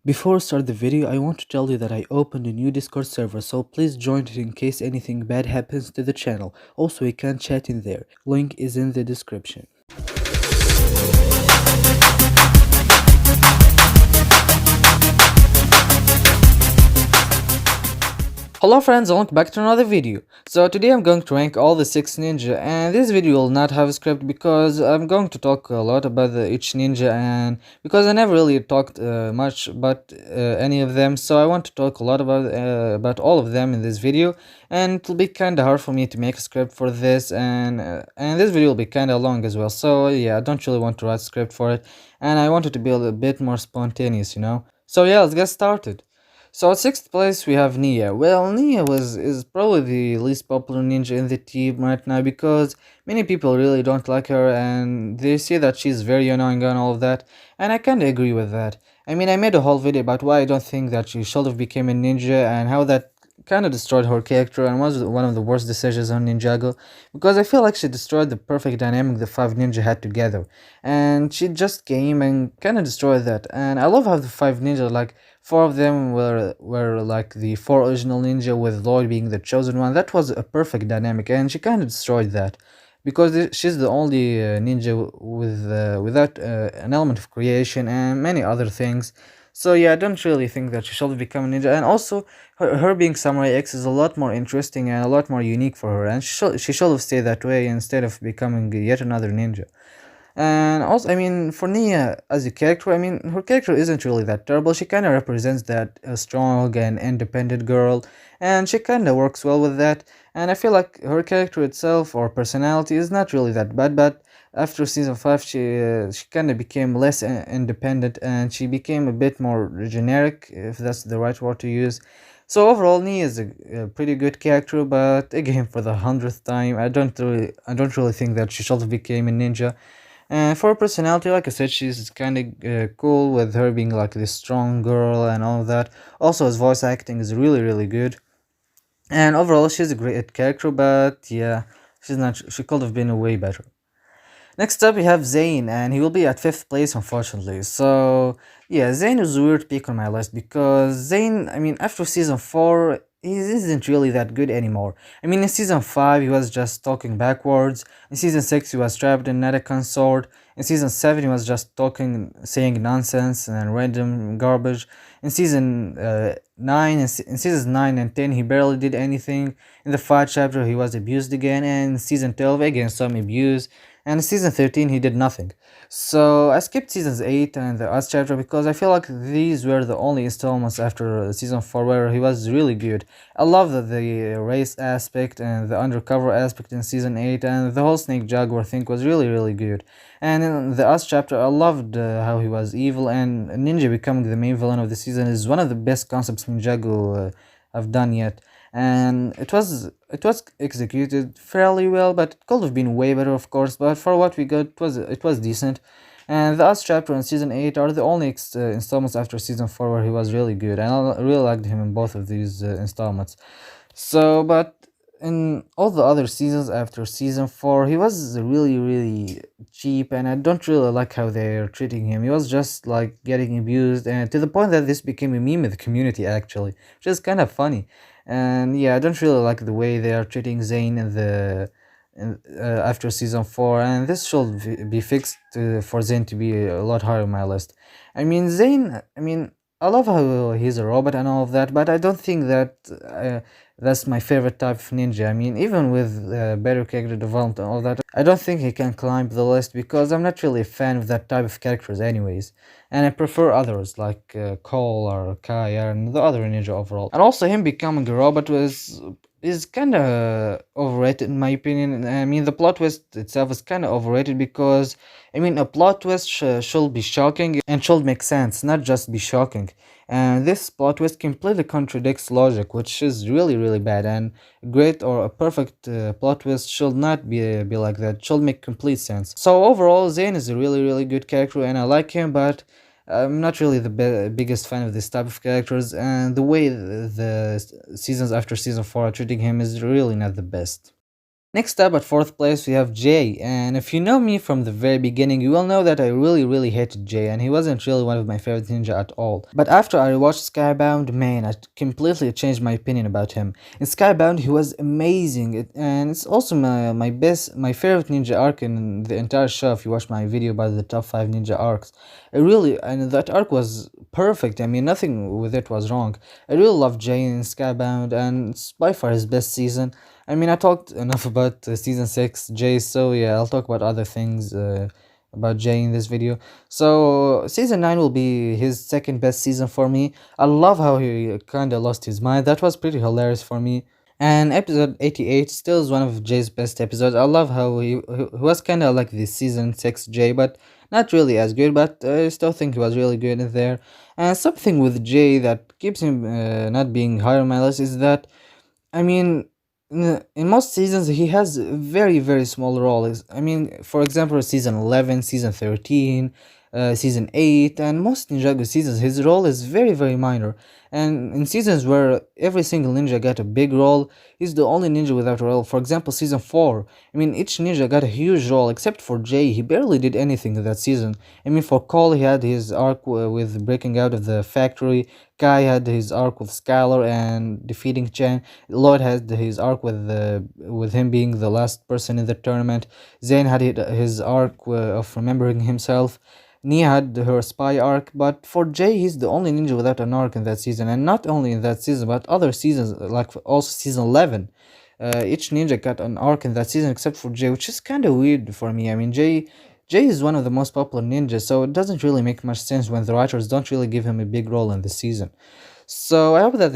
Before I start the video, I want to tell you that I opened a new Discord server, so please join it in case anything bad happens to the channel. Also, we can chat in there. Link is in the description. Hello friends, and welcome back to another video. So today I'm going to rank all the 6 ninja, and this video will not have a script because I'm going to talk a lot about each ninja, and because I never really talked much about any of them, so I want to talk a lot about all of them in this video, and it'll be kind of hard for me to make a script for this, and this video will be kind of long as well. So yeah, I don't really want to write a script for it, and I want it to be a little bit more spontaneous, you know. So yeah, let's get started. So at 6th place we have Nya. Well, Nya is probably the least popular ninja in the team right now because many people really don't like her and they say that she's very annoying and all of that, and I kinda agree with that. I mean, I made a whole video about why I don't think that she should have become a ninja and how that kind of destroyed her character and was one of the worst decisions on Ninjago, because I feel like she destroyed the perfect dynamic the 5 ninja had together, and she just came and kind of destroyed that. And I love how the 5 ninja, like 4 of them were like the 4 original ninja, with Lloyd being the chosen one. That was a perfect dynamic, and she kind of destroyed that because she's the only ninja without an element of creation and many other things. So yeah, I don't really think that she should become a ninja, and also her being Samurai X is a lot more interesting and a lot more unique for her, and she should have stayed that way instead of becoming yet another ninja. And also, I mean, for Nia as a character, I mean, her character isn't really that terrible. She kind of represents that strong and independent girl, and she kind of works well with that. And I feel like her character itself or personality is not really that bad, but after season 5, she kind of became less independent, and she became a bit more generic, if that's the right word to use. So overall, Nia is a pretty good character, but again, for the 100th time, I don't really think that she should have became a ninja. And for her personality, like I said, she's kind of cool, with her being like this strong girl and all of that. Also, his voice acting is really, really good. And overall, she's a great character, but yeah, she's not. She could have been way better. Next up, we have Zane, and he will be at 5th place, unfortunately. So, yeah, Zane is a weird pick on my list because Zane, I mean, after season 4, he isn't really that good anymore. I mean, in season 5, he was just talking backwards. In season 6, he was trapped in Natakan sword. In season 7, he was just talking, saying nonsense and random garbage. In season 9, in seasons 9 and 10, he barely did anything. In the 5th chapter, he was abused again, and in season 12, again, some abuse, and in season 13 he did nothing. So I skipped seasons 8 and the Us chapter because I feel like these were the only installments after season 4 where he was really good. I love the race aspect and the undercover aspect in season 8, and the whole Snake Jaguar thing was really, really good. And in the Us chapter, I loved how he was evil, and Ninja becoming the main villain of the season is one of the best concepts Ninjago have done yet. And it was executed fairly well, but it could have been way better, of course. But for what we got, it was decent. And the Us chapter and season 8 are the only installments after season 4 where he was really good, and I really liked him in both of these installments. So, but in all the other seasons after season 4, he was really, really cheap, and I don't really like how they're treating him. He was just like getting abused, and to the point that this became a meme in the community, actually, which is kind of funny. And yeah, I don't really like the way they are treating Zane after season 4, and this should be fixed for Zane to be a lot higher on my list. I mean, Zane, I mean, I love how he's a robot and all of that, but I don't think that that's my favorite type of ninja. I mean, even with better character development and all that, I don't think he can climb the list because I'm not really a fan of that type of characters anyways. And I prefer others like Cole or Kai and the other ninja overall. And also him becoming a robot is kind of overrated in my opinion. I mean, the plot twist itself is kind of overrated because, I mean, a plot twist should be shocking and should make sense, not just be shocking. And this plot twist completely contradicts logic, which is really, really bad. And a great or a perfect plot twist should not be like that. It should make complete sense. So overall, Zane is a really, really good character, and I like him, but I'm not really the biggest fan of this type of characters, and the way the seasons after season 4 are treating him is really not the best. Next up at fourth place we have Jay, and if you know me from the very beginning, you will know that I really hated Jay, and he wasn't really one of my favorite ninja at all. But after I watched Skybound, man, I completely changed my opinion about him. In Skybound, he was amazing, and it's also my favorite ninja arc in the entire show. If you watch my video about the top 5 ninja arcs, and that arc was perfect. I mean, nothing with it was wrong. I really love Jay in Skybound, and it's by far his best season. I mean, I talked enough about season 6, Jay, so yeah, I'll talk about other things about Jay in this video. So, season 9 will be his second best season for me. I love how he kinda lost his mind. That was pretty hilarious for me. And episode 88 still is one of Jay's best episodes. I love how he was kinda like the season 6 Jay, but not really as good, but I still think he was really good in there. And something with Jay that keeps him not being higher on my list is that I mean, in most seasons he has a very small roles. I mean, for example, season 11, season 13, season 8, and most Ninjago seasons, his role is very minor. And in seasons where every single ninja got a big role, he's the only ninja without a role. For example, season 4, I mean, each ninja got a huge role except for Jay. He barely did anything in that season. I mean, for Cole, he had his arc with breaking out of the factory. Kai had his arc with Skylar and defeating Chen. Lloyd had his arc with him being the last person in the tournament. Zane had his arc of remembering himself. Nya had her spy arc, but for Jay, he's the only ninja without an arc in that season, and not only in that season, but other seasons, like also season 11. Each ninja got an arc in that season except for Jay, which is kind of weird for me. I mean, Jay is one of the most popular ninjas, so it doesn't really make much sense when the writers don't really give him a big role in the season. So I hope that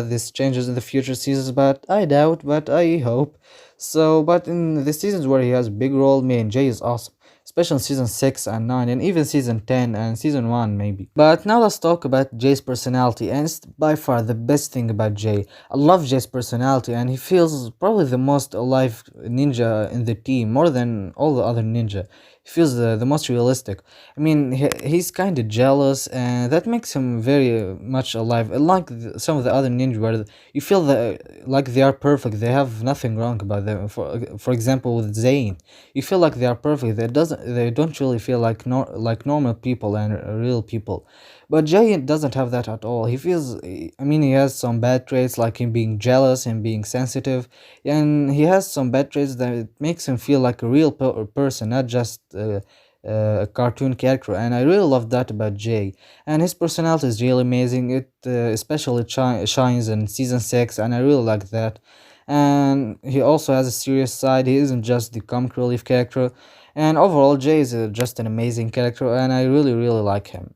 this changes in the future seasons, but I doubt, but I hope. So, but in the seasons where he has a big role, man, Jay is awesome, especially in season 6 and 9, and even season 10 and season 1 maybe. But now let's talk about Jay's personality, and it's by far the best thing about Jay. I love Jay's personality, and he feels probably the most alive ninja in the team, more than all the other ninja. He feels the most realistic. I mean, he's kind of jealous, and that makes him very much alive. Unlike some of the other ninja, where you feel that like they are perfect, they have nothing wrong about them. For example, with Zane, you feel like they are perfect. They don't really feel like like normal people and real people. But Jay doesn't have that at all. He feels, I mean, he has some bad traits like him being jealous and being sensitive, and he has some bad traits that makes him feel like a real person, not just a cartoon character. And I really love that about Jay. And his personality is really amazing. It especially shines in season 6, and I really like that. And he also has a serious side. He isn't just the comic relief character. And overall, Jay is just an amazing character, and I really like him.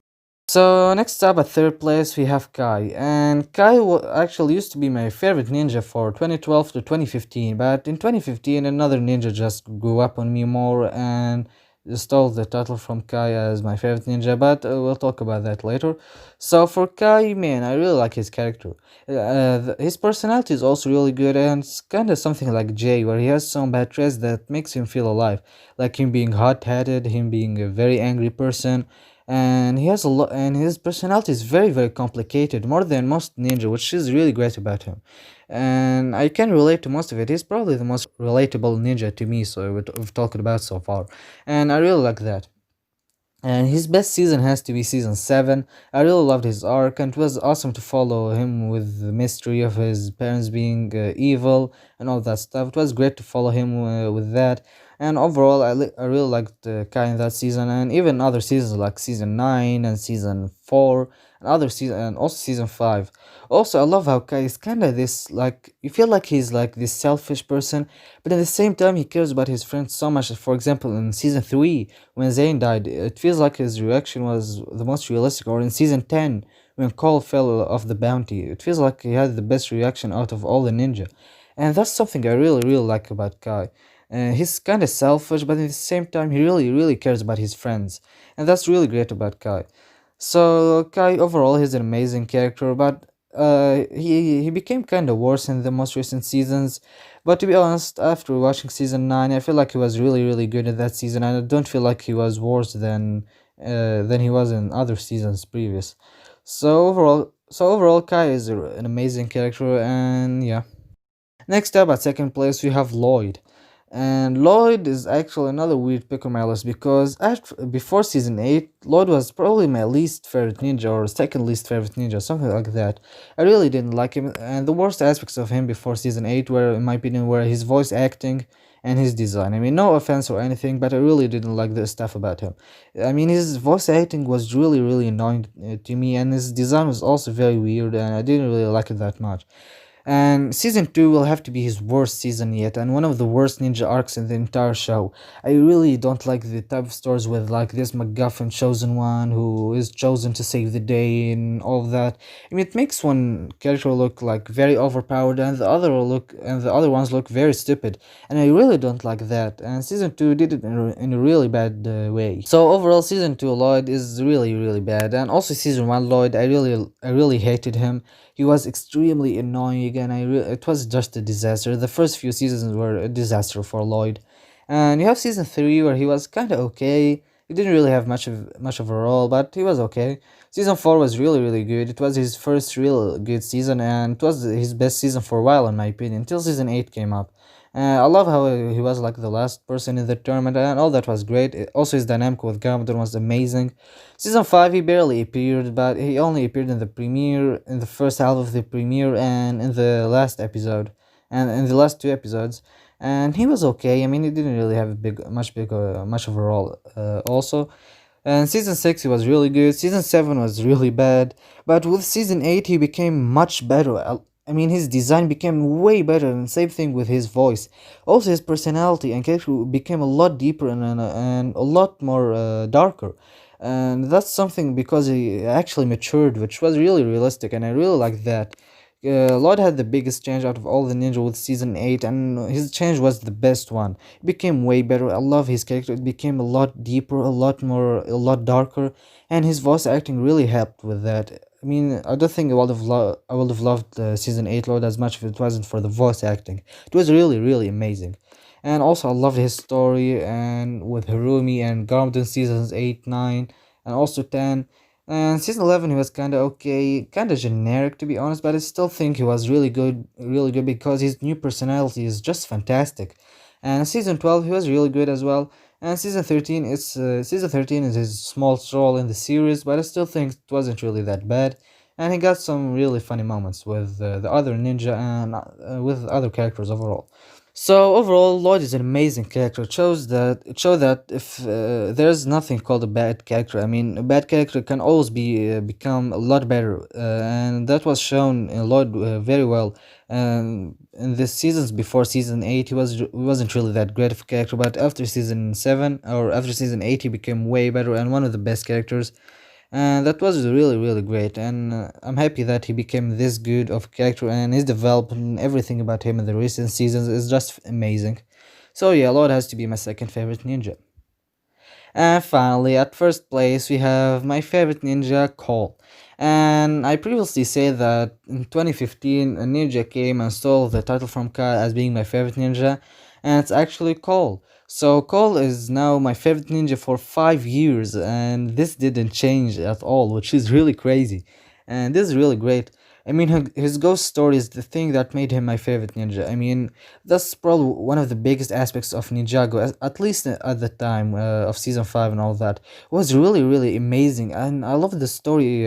So next up at third place we have Kai, and Kai actually used to be my favorite ninja for 2012 to 2015, but in 2015 another ninja just grew up on me more and stole the title from Kai as my favorite ninja, but we'll talk about that later. So for Kai, man, I really like his character. His personality is also really good, and it's kind of something like Jay, where he has some bad traits that makes him feel alive, like him being hot-headed, him being a very angry person, and he has a lot, and his personality is very complicated, more than most ninja, which is really great about him. And I can relate to most of it. He's probably the most relatable ninja to me, so we've talked about so far, and I really like that. And his best season has to be season 7. I really loved his arc, and it was awesome to follow him with the mystery of his parents being evil and all that stuff. It was great to follow him with that. And overall, I really liked Kai in that season, and even other seasons like season 9 and season 4, and other season, and also season 5. Also, I love how Kai is kind of this, like, you feel like he's like this selfish person, but at the same time, he cares about his friends so much. For example, in season 3, when Zane died, it feels like his reaction was the most realistic. Or in season 10, when Cole fell off the bounty, it feels like he had the best reaction out of all the ninja. And that's something I really like about Kai. He's kind of selfish, but at the same time, he really cares about his friends. And that's really great about Kai. So Kai overall, he's an amazing character, but he became kind of worse in the most recent seasons. But to be honest, after watching season 9, I feel like he was really good in that season, and I don't feel like he was worse than he was in other seasons previous. So overall, Kai is an amazing character, and yeah. Next up, at second place, we have Lloyd. And Lloyd is actually another weird pick on my list because before season 8, Lloyd was probably my least favorite ninja or second least favorite ninja, something like that. I really didn't like him, and the worst aspects of him before season 8 were, in my opinion, were his voice acting and his design. I mean, no offense or anything, but I really didn't like the stuff about him. I mean, his voice acting was really, really annoying to me, and his design was also very weird, and I didn't really like it that much. And season 2 will have to be his worst season yet, and one of the worst ninja arcs in the entire show. I really don't like the type of stories with like this MacGuffin chosen one who is chosen to save the day and all of that. I mean, it makes one character look like very overpowered, and the other ones look very stupid, and I really don't like that. And season 2 did it in a really bad way. So overall, season 2 Lloyd is really, really bad, and also season 1 Lloyd, I really hated him. He was extremely annoying, and it was just a disaster. The first few seasons were a disaster for Lloyd, and you have season 3 where he was kind of okay. He didn't really have much of a role, but he was okay. Season 4 was really, really good. It was his first real good season, and it was his best season for a while in my opinion, until season 8 came up. I love how he was like the last person in the tournament, and all that was great. Also, his dynamic with Garmadon was amazing. Season 5, he barely appeared, but he only appeared in the premiere, in the first half of the premiere, and in the last episode, and in the last two episodes. And he was okay. I mean, he didn't really have a much of a role. Also, and season 6 he was really good. Season 7 was really bad. But with season 8 he became much better. I mean, his design became way better, and same thing with his voice. Also, his personality and character became a lot deeper and a lot more darker. And that's something because he actually matured, which was really realistic, and I really like that. Lloyd had the biggest change out of all the ninja with season 8, and his change was the best one. It became way better. I love his character. It became a lot deeper, a lot darker, and his voice acting really helped with that. I mean, I don't think I would have loved season 8 Lloyd as much if it wasn't for the voice acting. It was really, really amazing. And also, I loved his story, and with Harumi and Garmden seasons 8, 9, and also 10. And season 11 he was kind of okay, kind of generic to be honest, but I still think he was really good because his new personality is just fantastic. And season 12 he was really good as well. And season 13 is his small role in the series, but I still think it wasn't really that bad. And he got some really funny moments with the other ninja and with other characters overall. So overall, Lloyd is an amazing character. It showed that if there's nothing called a bad character. I mean, a bad character can always become a lot better, and that was shown in Lloyd very well. And in the seasons before season 8, he wasn't really that great of a character, but after season 7 or after season 8, he became way better and one of the best characters, and that was really, really great. And I'm happy that he became this good of a character, and his development and everything about him in the recent seasons is just amazing. So yeah, Lord has to be my second favorite ninja. And finally, at first place, we have my favorite ninja, Cole. And I previously said that in 2015, a ninja came and stole the title from Kai as being my favorite ninja, and it's actually Cole. So Cole is now my favorite ninja for 5 years, and this didn't change at all, which is really crazy. And this is really great. I mean, his ghost story is the thing that made him my favorite ninja. I mean, that's probably one of the biggest aspects of Ninjago, at least at the time of season 5 and all that. It was really, really amazing, and I love the story,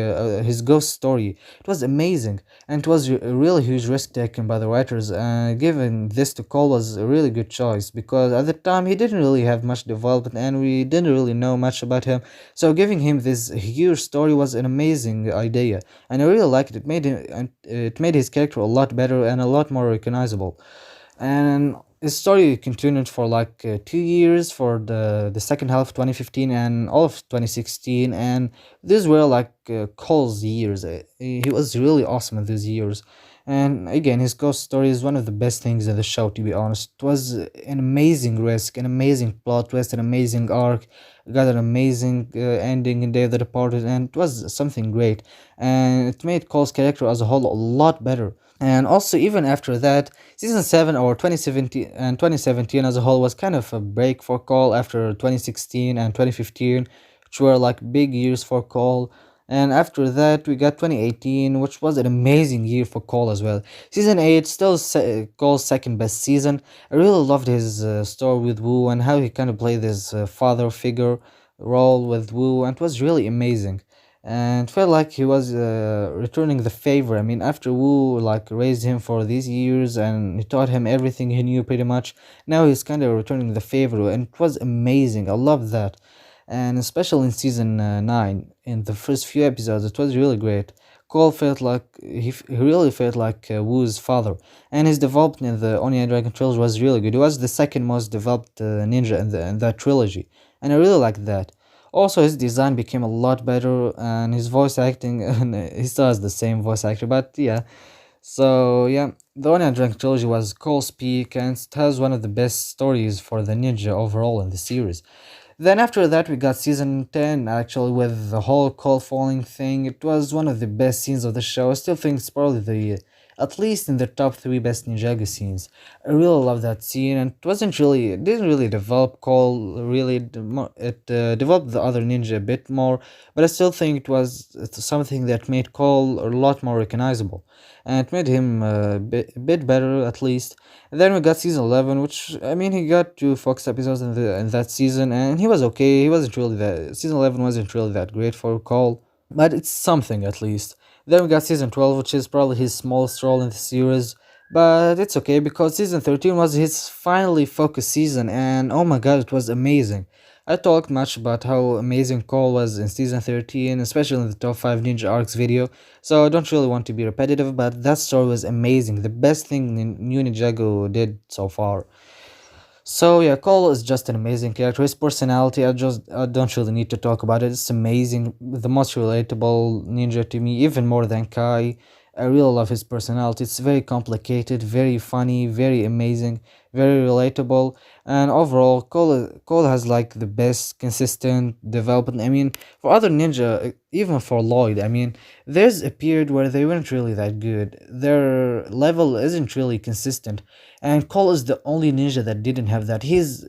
his ghost story. It was amazing, and it was a really huge risk taken by the writers. Giving this to Cole was a really good choice because at the time he didn't really have much development, and we didn't really know much about him. So giving him this huge story was an amazing idea, and I really liked it. It made his character a lot better and a lot more recognizable. And his story continued for like 2 years for the second half of 2015 and all of 2016, and these were like Cole's years. He was really awesome in these years. And again, his ghost story is one of the best things in the show, to be honest. It was an amazing risk, an amazing plot twist, an amazing arc, got an amazing ending in Day of the Departed, and it was something great. And it made Cole's character as a whole a lot better. And also, even after that, season 7 or 2017 as a whole was kind of a break for Cole after 2016 and 2015, which were like big years for Cole. And after that, we got 2018, which was an amazing year for Cole as well. Season 8, still Cole's second best season. I really loved his story with Wu and how he kind of played this father figure role with Wu, and it was really amazing. And felt like he was returning the favor. I mean, after Wu like raised him for these years and he taught him everything he knew pretty much, now he's kind of returning the favor, and it was amazing. I love that. And especially in season 9, in the first few episodes, it was really great. Cole felt like he really felt like Wu's father, and his development in the Onion Dragon trilogy was really good. He was the second most developed ninja in that trilogy, and I really liked that. Also, his design became a lot better, and his voice acting, and he still has the same voice actor, but yeah. So yeah, the Onion Dragon trilogy was Cole's peak, and it has one of the best stories for the ninja overall in the series. Then after that, we got season 10 actually with the whole Cole falling thing. It was one of the best scenes of the show. I still think it's probably at least in the top 3 best Ninjago scenes. I really love that scene, and it didn't really develop Cole really. It developed the other ninja a bit more, but I still think it's something that made Cole a lot more recognizable, and it made him a bit better at least. And then we got season 11, which I mean he got 2 Fox episodes in that season, and he was okay. He wasn't really that season 11 wasn't really that great for Cole, but it's something at least. Then we got season 12, which is probably his smallest role in the series, but it's okay because season 13 was his finally focused season, and oh my god, it was amazing. I talked much about how amazing Cole was in season 13, especially in the top 5 ninja arcs video, so I don't really want to be repetitive, but that story was amazing. The best thing New Ninjago did so far. So yeah, Cole is just an amazing character. His personality, I don't really need to talk about it. It's amazing, the most relatable ninja to me, even more than Kai. I really love his personality. It's very complicated, very funny, very amazing, very relatable, and overall, Cole has like the best consistent development. I mean, for other ninja, even for Lloyd, I mean, there's a period where they weren't really that good. Their level isn't really consistent, and Cole is the only ninja that didn't have that. He's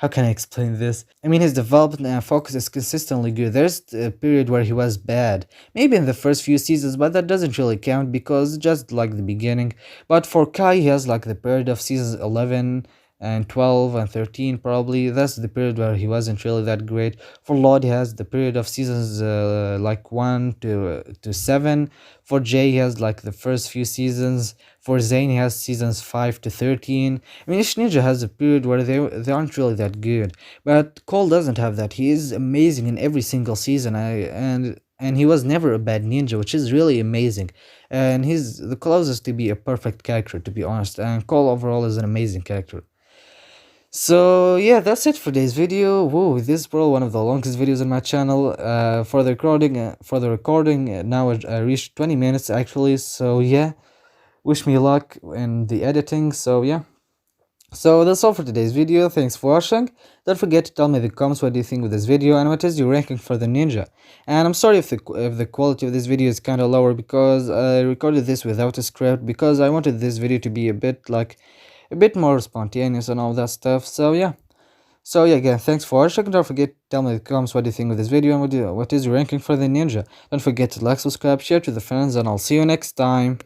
how can I explain this? I mean, his development and focus is consistently good. There's a period where he was bad, maybe in the first few seasons, but that doesn't really count because just like the beginning. But for Kai, he has like the period of seasons 11 and 12 and 13 probably. That's the period where he wasn't really that great. For Lloyd, he has the period of seasons like 1 to 7. For Jay, he has like the first few seasons. For Zane, he has seasons 5 to 13. I mean, each ninja has a period where they aren't really that good, but Cole doesn't have that. He is amazing in every single season. And he was never a bad ninja, which is really amazing. And he's the closest to be a perfect character, to be honest. And Cole overall is an amazing character. So yeah, that's it for today's video. Whoa, this is probably one of the longest videos on my channel. For the recording, now I reached 20 minutes actually. So yeah, wish me luck in the editing. So yeah. So that's all for today's video. Thanks for watching. Don't forget to tell me in the comments what do you think of this video and what is your ranking for the ninja. And I'm sorry if the quality of this video is kind of lower because I recorded this without a script because I wanted this video to be a bit more spontaneous and all that stuff. So yeah. So yeah, again, thanks for watching. Don't forget to tell me in the comments what do you think of this video and what is your ranking for the ninja. Don't forget to like, subscribe, share to the friends, and I'll see you next time.